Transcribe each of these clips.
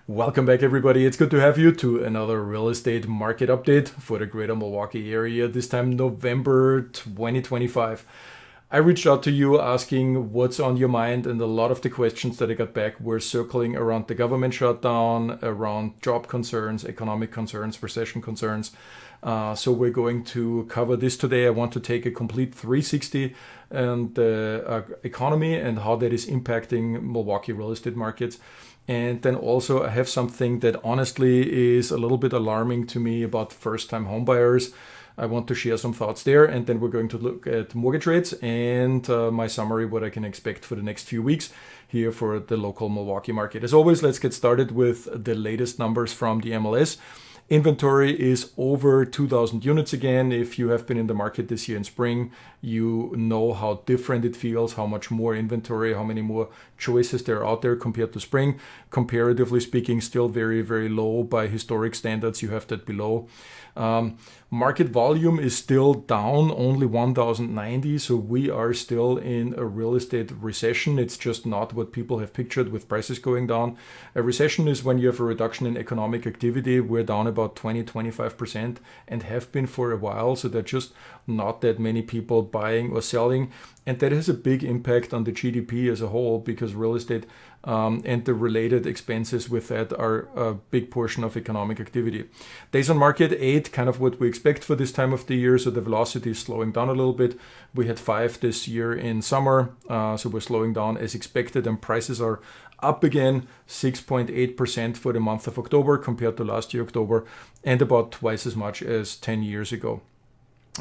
Welcome back, everybody. It's good to have you to another real estate market update for the greater Milwaukee area, this time November 2025. I reached out to you asking what's on your mind, and a lot of the questions that I got back were circling around the government shutdown, around job concerns, economic concerns, recession concerns. So we're going to cover this today. I want to take a complete 360 and the economy and how that is impacting Milwaukee real estate markets. And then also I have something that honestly is a little bit alarming to me about first-time homebuyers. I want to share some thoughts there, and then we're going to look at mortgage rates and my summary, what I can expect for the next few weeks here for the local Milwaukee market. As always, let's get started with the latest numbers from the MLS. Inventory is over 2,000 units again. If you have been in the market this year in spring, you know how different it feels, how much more inventory, how many more choices there are out there compared to spring. Comparatively speaking, still very, very low by historic standards. You have that below. Market volume is still down, only 1,090. So we are still in a real estate recession. It's just not what people have pictured with prices going down. A recession is when you have a reduction in economic activity. We're down about 20-25% and have been for a while. So there are just not that many people buying or selling. And that has a big impact on the GDP as a whole, because real estate and the related expenses with that are a big portion of economic activity. Days on market, 8, kind of what we expect for this time of the year. So the velocity is slowing down a little bit. We had 5 this year in summer. So we're slowing down as expected, and prices are up again 6.8% for the month of October compared to last year, October, and about twice as much as 10 years ago.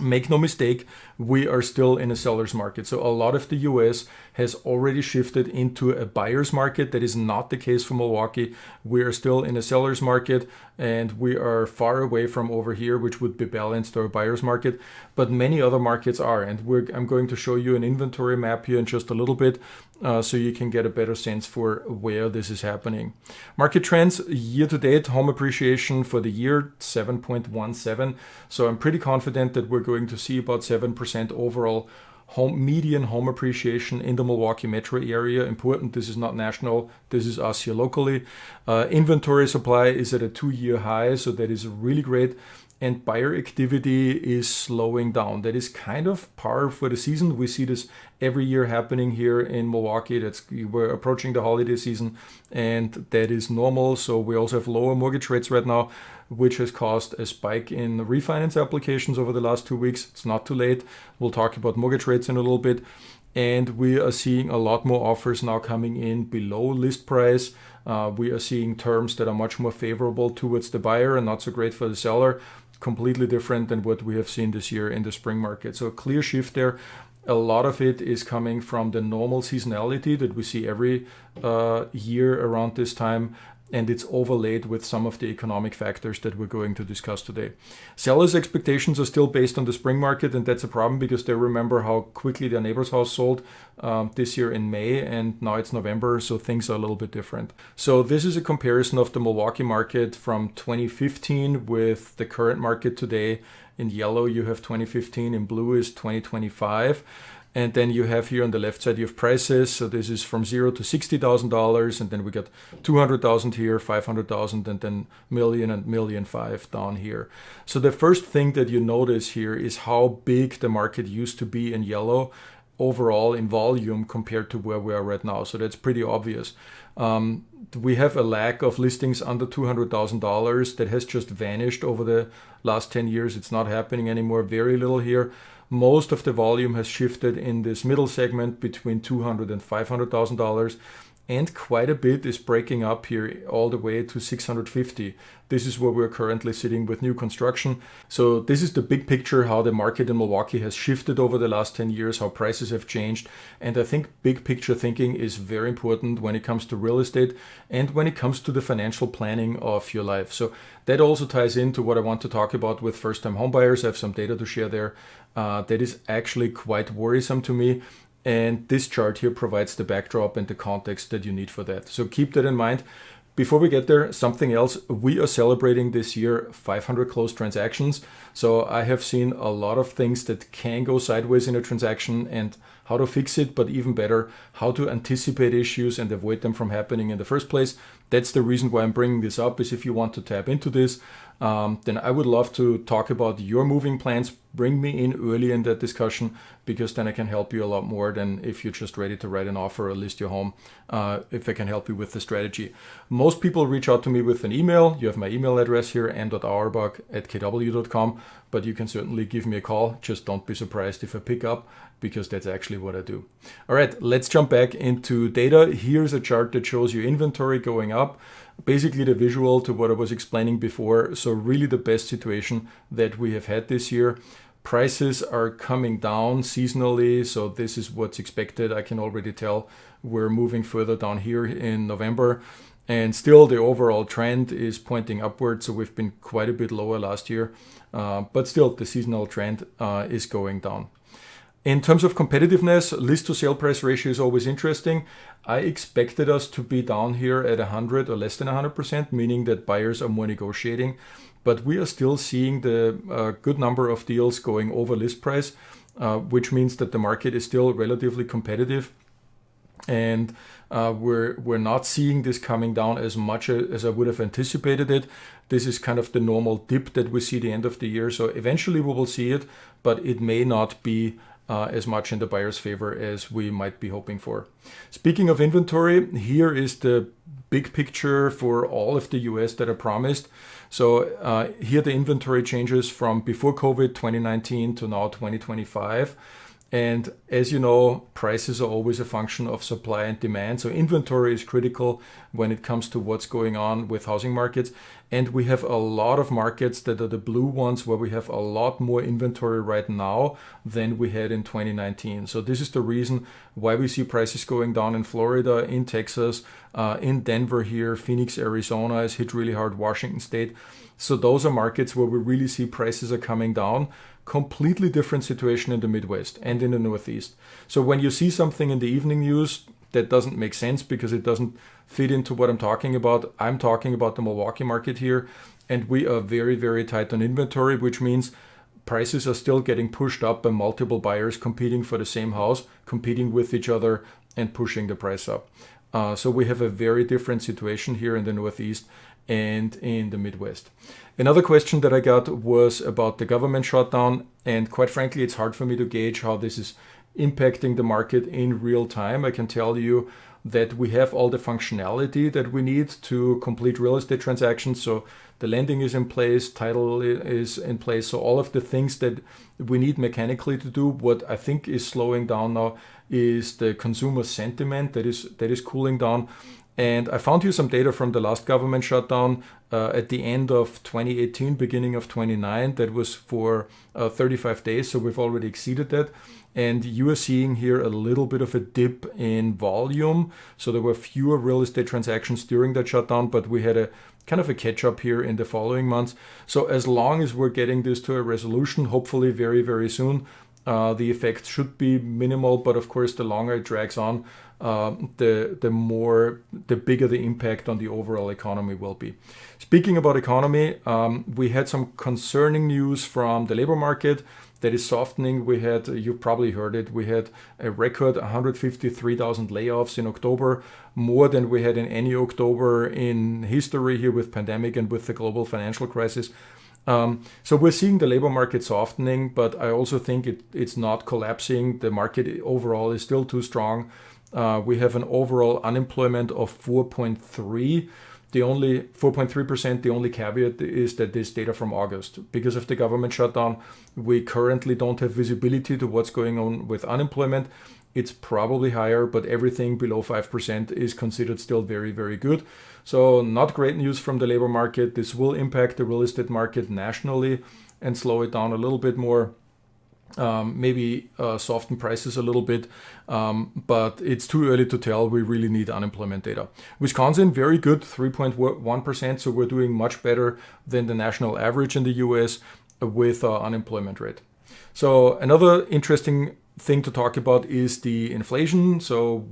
Make no mistake, we are still in a seller's market. So a lot of the US has already shifted into a buyer's market. That is not the case for Milwaukee. We are still in a seller's market, and we are far away from over here, which would be balanced to a buyer's market. But many other markets are. And I'm going to show you an inventory map here in just a little bit, so you can get a better sense for where this is happening. Market trends, year to date, home appreciation for the year, 7.17. So I'm pretty confident that we're going to see about 7% overall median home appreciation in the Milwaukee metro area. Important, this is not national, this is us here locally. Inventory supply is at a 2-year high, so that is really great. And buyer activity is slowing down. That is kind of par for the season. We see this every year happening here in Milwaukee. We're approaching the holiday season, and that is normal. So we also have lower mortgage rates right now, which has caused a spike in refinance applications over the last 2 weeks. It's not too late. We'll talk about mortgage rates in a little bit. And we are seeing a lot more offers now coming in below list price. We are seeing terms that are much more favorable towards the buyer and not so great for the seller. Completely different than what we have seen this year in the spring market. So a clear shift there. A lot of it is coming from the normal seasonality that we see every year around this time, and it's overlaid with some of the economic factors that we're going to discuss today. Sellers' expectations are still based on the spring market, and that's a problem because they remember how quickly their neighbor's house sold this year in May, and now it's November, so things are a little bit different. So this is a comparison of the Milwaukee market from 2015 with the current market today. In yellow, you have 2015, in blue is 2025. And then you have here on the left side, you have prices. So this is from $0 to $60,000. And then we got 200,000 here, 500,000, and then million and $1.5 million down here. So the first thing that you notice here is how big the market used to be in yellow overall in volume compared to where we are right now. So that's pretty obvious. We have a lack of listings under $200,000 that has just vanished over the last 10 years. It's not happening anymore. Very little here. Most of the volume has shifted in this middle segment between $200,000 and $500,000, and quite a bit is breaking up here all the way to $650,000. This is where we're currently sitting with new construction. So this is the big picture, how the market in Milwaukee has shifted over the last 10 years, how prices have changed. And I think big picture thinking is very important when it comes to real estate and when it comes to the financial planning of your life. So that also ties into what I want to talk about with first-time homebuyers. I have some data to share there. That is actually quite worrisome to me. And this chart here provides the backdrop and the context that you need for that. So keep that in mind. Before we get there, something else. We are celebrating this year 500 closed transactions. So I have seen a lot of things that can go sideways in a transaction and how to fix it, but even better, how to anticipate issues and avoid them from happening in the first place. That's the reason why I'm bringing this up, is if you want to tap into this, then I would love to talk about your moving plans. Bring me in early in that discussion, because then I can help you a lot more than if you're just ready to write an offer or list your home, if I can help you with the strategy. Most people reach out to me with an email. You have my email address here, m.auerbach@kw.com, but you can certainly give me a call. Just don't be surprised if I pick up, because that's actually what I do. All right, let's jump back into data. Here's a chart that shows you inventory going up. Basically the visual to what I was explaining before. So really the best situation that we have had this year. Prices are coming down seasonally, so this is what's expected. I can already tell we're moving further down here in November. And still the overall trend is pointing upward, so we've been quite a bit lower last year. But still the seasonal trend is going down. In terms of competitiveness, list to sale price ratio is always interesting. I expected us to be down here at 100 or less than 100%, meaning that buyers are more negotiating. But we are still seeing the good number of deals going over list price, which means that the market is still relatively competitive. And we're not seeing this coming down as much as I would have anticipated it. This is kind of the normal dip that we see at the end of the year. So eventually we will see it, but it may not be as much in the buyer's favor as we might be hoping for. Speaking of inventory, here is the big picture for all of the US that I promised. So here the inventory changes from before COVID 2019 to now 2025. And as you know, prices are always a function of supply and demand. So inventory is critical when it comes to what's going on with housing markets. And we have a lot of markets that are the blue ones where we have a lot more inventory right now than we had in 2019. So this is the reason why we see prices going down in Florida, in Texas, in Denver here, Phoenix, Arizona is hit really hard, Washington State. So those are markets where we really see prices are coming down. Completely different situation in the Midwest and in the Northeast. So when you see something in the evening news that doesn't make sense because it doesn't fit into what I'm talking about the Milwaukee market here, and we are very, very tight on inventory, which means prices are still getting pushed up by multiple buyers competing for the same house, competing with each other and pushing the price up. So we have a very different situation here in the Northeast and in the Midwest. Another question that I got was about the government shutdown, and quite frankly, it's hard for me to gauge how this is impacting the market in real time. I can tell you that we have all the functionality that we need to complete real estate transactions. So the lending is in place, title is in place. So all of the things that we need mechanically to do. What I think is slowing down now is the consumer sentiment that is cooling down. And I found here some data from the last government shutdown at the end of 2018, beginning of 29. That was for 35 days, so we've already exceeded that. And you are seeing here a little bit of a dip in volume. So there were fewer real estate transactions during that shutdown, but we had a kind of a catch up here in the following months. So as long as we're getting this to a resolution, hopefully very, very soon, the effect should be minimal. But of course, the longer it drags on, the bigger the impact on the overall economy will be. Speaking about economy, we had some concerning news from the labor market that is softening. You probably heard it, we had a record 153,000 layoffs in October, more than we had in any October in history here with pandemic and with the global financial crisis. So we're seeing the labor market softening, but I also think it's not collapsing. The market overall is still too strong. We have an overall unemployment of 4.3%. The only 4.3%, the only caveat is that this data from August. Because of the government shutdown, we currently don't have visibility to what's going on with unemployment. It's probably higher, but everything below 5% is considered still very, very good. So not great news from the labor market. This will impact the real estate market nationally and slow it down a little bit more. Maybe soften prices a little bit, but it's too early to tell. We really need unemployment data. Wisconsin, very good, 3.1%, so we're doing much better than the national average in the US with unemployment rate. So another interesting thing to talk about is the inflation. So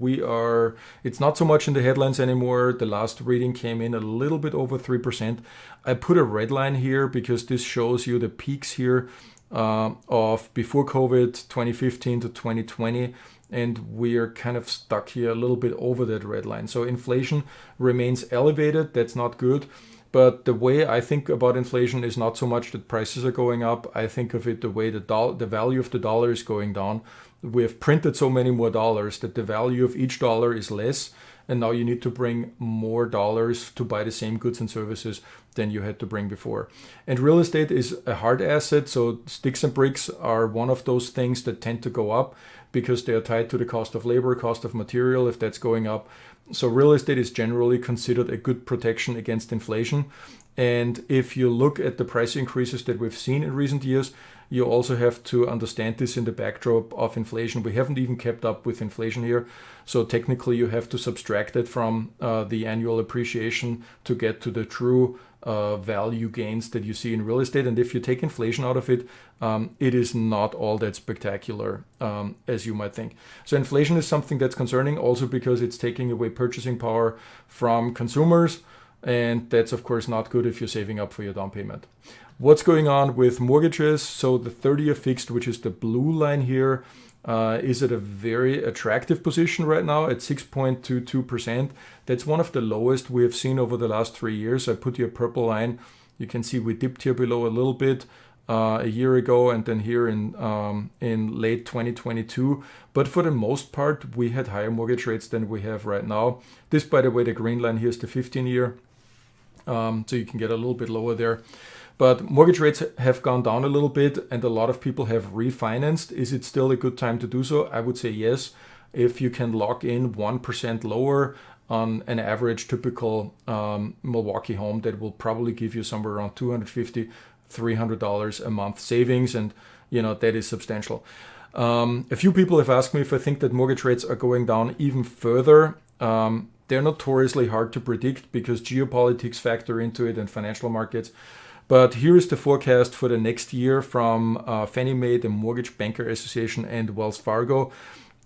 it's not so much in the headlines anymore. The last reading came in a little bit over 3%. I put a red line here because this shows you the peaks here of before COVID 2015 to 2020, and we are kind of stuck here a little bit over that red line. So inflation remains elevated. That's not good. But the way I think about inflation is not so much that prices are going up. I think of it the way the value of the dollar is going down. We have printed so many more dollars that the value of each dollar is less. And now you need to bring more dollars to buy the same goods and services than you had to bring before. And real estate is a hard asset. So sticks and bricks are one of those things that tend to go up because they are tied to the cost of labor, cost of material, if that's going up. So real estate is generally considered a good protection against inflation. And if you look at the price increases that we've seen in recent years, you also have to understand this in the backdrop of inflation. We haven't even kept up with inflation here. So technically you have to subtract it from the annual appreciation to get to the true value gains that you see in real estate. And if you take inflation out of it, it is not all that spectacular as you might think. So inflation is something that's concerning also because it's taking away purchasing power from consumers. And that's, of course, not good if you're saving up for your down payment. What's going on with mortgages? So the 30-year fixed, which is the blue line here, is at a very attractive position right now at 6.22%. That's one of the lowest we have seen over the last 3 years. I put here a purple line. You can see we dipped here below a little bit a year ago and then here in late 2022. But for the most part, we had higher mortgage rates than we have right now. This, by the way, the green line here is the 15-year. So you can get a little bit lower there. But mortgage rates have gone down a little bit and a lot of people have refinanced. Is it still a good time to do so? I would say yes. If you can lock in 1% lower on an average typical Milwaukee home, that will probably give you somewhere around $250, $300 a month savings. And, that is substantial. A few people have asked me if I think that mortgage rates are going down even further. They're notoriously hard to predict because geopolitics factor into it and financial markets. But here is the forecast for the next year from Fannie Mae, the Mortgage Banker Association, and Wells Fargo.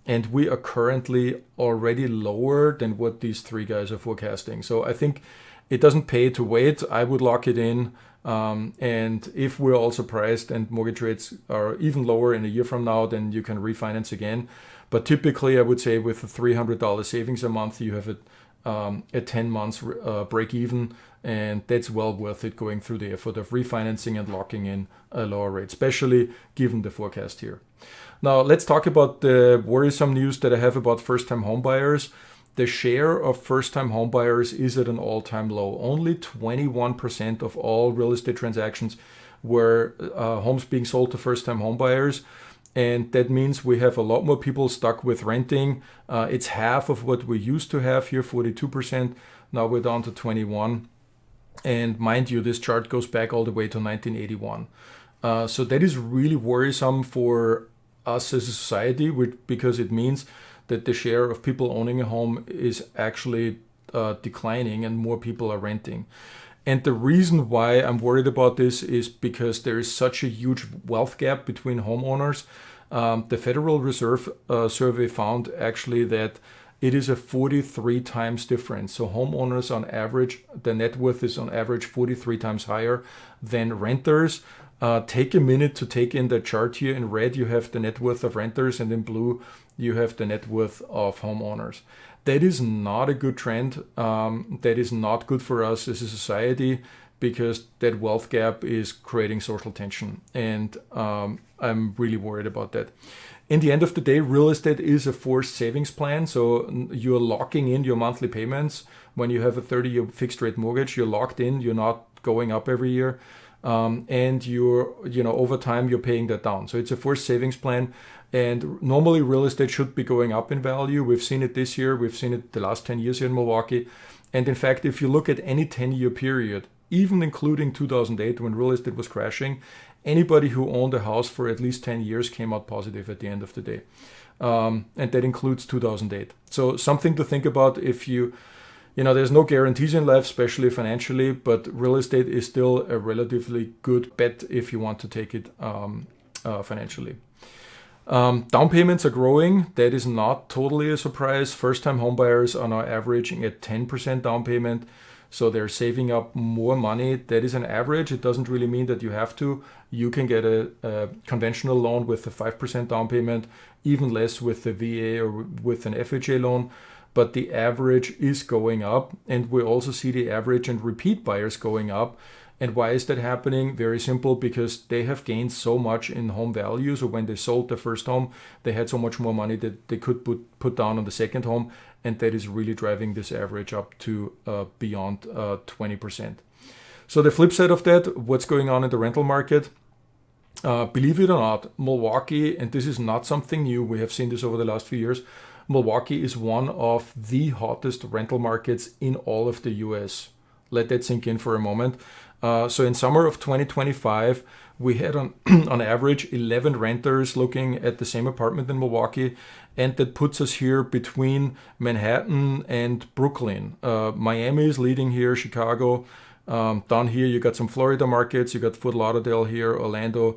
And we are currently already lower than what these three guys are forecasting. So I think it doesn't pay to wait. I would lock it in. And if we're all surprised and mortgage rates are even lower in a year from now, then you can refinance again. But typically, I would say with a $300 savings a month, you have a 10 months break even. And that's well worth it going through the effort of refinancing and locking in a lower rate, especially given the forecast here. Now, let's talk about the worrisome news that I have about first-time home buyers. The share of first-time home buyers is at an all-time low. Only 21% of all real estate transactions were homes being sold to first-time home buyers. And that means we have a lot more people stuck with renting. It's half of what we used to have here, 42%. Now we're down to 21%. And mind you, this chart goes back all the way to 1981. So that is really worrisome for us as a society because it means that the share of people owning a home is actually declining and more people are renting. And the reason why I'm worried about this is because there is such a huge wealth gap between homeowners. The Federal Reserve survey found actually that it is a 43 times difference. So homeowners on average, the net worth is on average 43 times higher than renters. Take a minute to take in the chart here. In red, you have the net worth of renters, and in blue, you have the net worth of homeowners. That is not a good trend. That is not good for us as a society because that wealth gap is creating social tension. And I'm really worried about that. In the end of the day, real estate is a forced savings plan. So you're locking in your monthly payments. When you have a 30-year fixed rate mortgage, you're locked in. You're not going up every year. And over time, you're paying that down. So it's a forced savings plan. And normally real estate should be going up in value. We've seen it this year. We've seen it the last 10 years here in Milwaukee. And in fact, if you look at any 10-year period, even including 2008 when real estate was crashing, anybody who owned a house for at least 10 years came out positive at the end of the day. And that includes 2008. So something to think about if there's no guarantees in life, especially financially, but real estate is still a relatively good bet if you want to take it financially. Down payments are growing. That is not totally a surprise. First-time homebuyers are now averaging at 10% down payment. So they're saving up more money. That is an average. It doesn't really mean that you have to. You can get a conventional loan with a 5% down payment, even less with the VA or with an FHA loan. But the average is going up, and we also see the average and repeat buyers going up. And why is that happening? Very simple, because they have gained so much in home value. So when they sold their first home, they had so much more money that they could put down on the second home, and that is really driving this average up to beyond 20%. So the flip side of that, what's going on in the rental market? Believe it or not, Milwaukee, and this is not something new, we have seen this over the last few years, Milwaukee is one of the hottest rental markets in all of the US. Let that sink in for a moment. So in summer of 2025, we had on average 11 renters looking at the same apartment in Milwaukee, and that puts us here between Manhattan and Brooklyn. Miami is leading here, Chicago. Down here you got some Florida markets, you got Fort Lauderdale here, Orlando,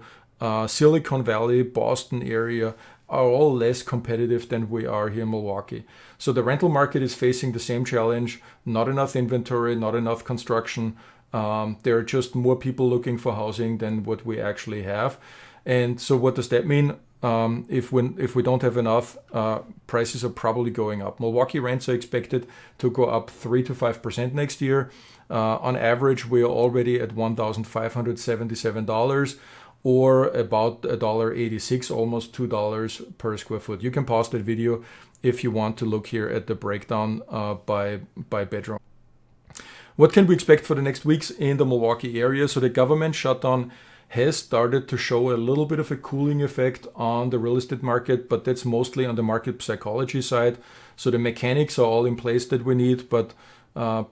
Silicon Valley, Boston area are all less competitive than we are here in Milwaukee. So the rental market is facing the same challenge, not enough inventory, not enough construction. There are just more people looking for housing than what we actually have. And so what does that mean? If we don't have enough, prices are probably going up. Milwaukee rents are expected to go up 3 to 5% next year. On average, we are already at $1,577 or about $1.86, almost $2 per square foot. You can pause that video if you want to look here at the breakdown by bedroom. What can we expect for the next weeks in the Milwaukee area? So the government shutdown has started to show a little bit of a cooling effect on the real estate market, but that's mostly on the market psychology side. So the mechanics are all in place that we need, but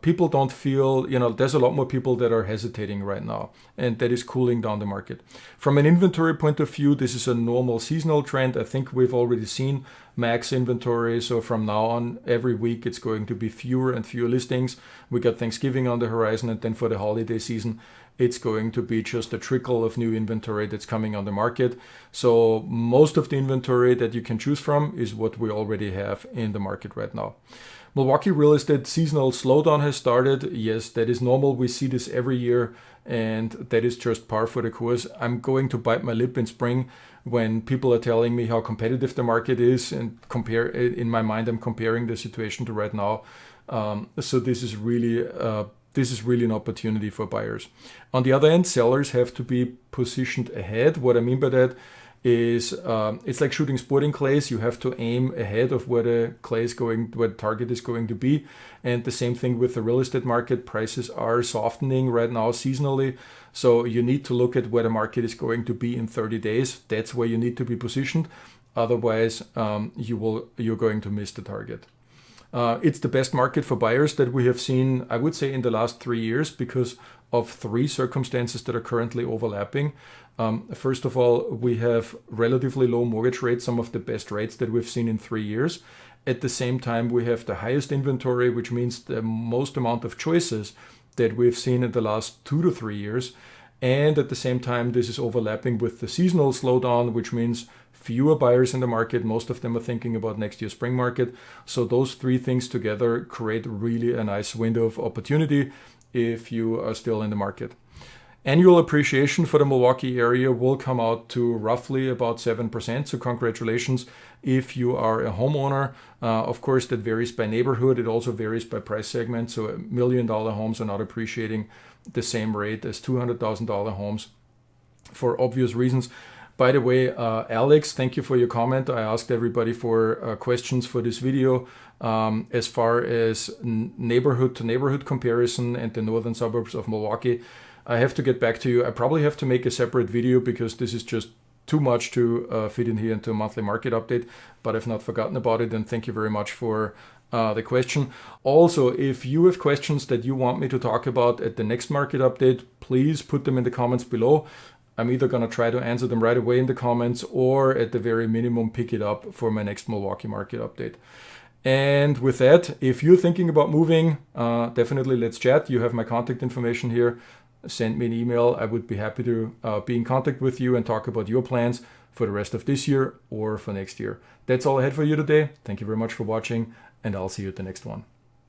people don't feel, there's a lot more people that are hesitating right now, and that is cooling down the market. From an inventory point of view, this is a normal seasonal trend. I think we've already seen max inventory. So from now on, every week it's going to be fewer and fewer listings. We got Thanksgiving on the horizon, and then for the holiday season, it's going to be just a trickle of new inventory that's coming on the market. So most of the inventory that you can choose from is what we already have in the market right now. Milwaukee real estate seasonal slowdown has started. Yes, that is normal. We see this every year, and that is just par for the course. I'm going to bite my lip in spring when people are telling me how competitive the market is, and in my mind, I'm comparing the situation to right now. So this is really an opportunity for buyers. On the other end, sellers have to be positioned ahead. What I mean by that is it's like shooting sporting clays. You have to aim ahead of where the target is going to be. And the same thing with the real estate market. Prices are softening right now seasonally. So you need to look at where the market is going to be in 30 days. That's where you need to be positioned. Otherwise, you're going to miss the target. It's the best market for buyers that we have seen, I would say, in the last 3 years because of 3 circumstances that are currently overlapping. First of all, we have relatively low mortgage rates, some of the best rates that we've seen in 3 years. At the same time, we have the highest inventory, which means the most amount of choices that we've seen in the last 2 to 3 years. And at the same time, this is overlapping with the seasonal slowdown, which means fewer buyers in the market. Most of them are thinking about next year's spring market. So those 3 things together create really a nice window of opportunity if you are still in the market. Annual appreciation for the Milwaukee area will come out to roughly about 7%. So congratulations if you are a homeowner. Of course, that varies by neighborhood. It also varies by price segment. So $1 million homes are not appreciating the same rate as $200,000 homes for obvious reasons. By the way, Alex, thank you for your comment. I asked everybody for questions for this video as far as neighborhood to neighborhood comparison and the northern suburbs of Milwaukee. I have to get back to you. I probably have to make a separate video because this is just too much to fit in here into a monthly market update, but I've not forgotten about it, and thank you very much for the question. Also, if you have questions that you want me to talk about at the next market update, please put them in the comments below. I'm either going to try to answer them right away in the comments or at the very minimum pick it up for my next Milwaukee market update. And with that, if you're thinking about moving, definitely let's chat. You have my contact information here. Send me an email. I would be happy to be in contact with you and talk about your plans for the rest of this year or for next year. That's all I had for you today. Thank you very much for watching, and I'll see you at the next one.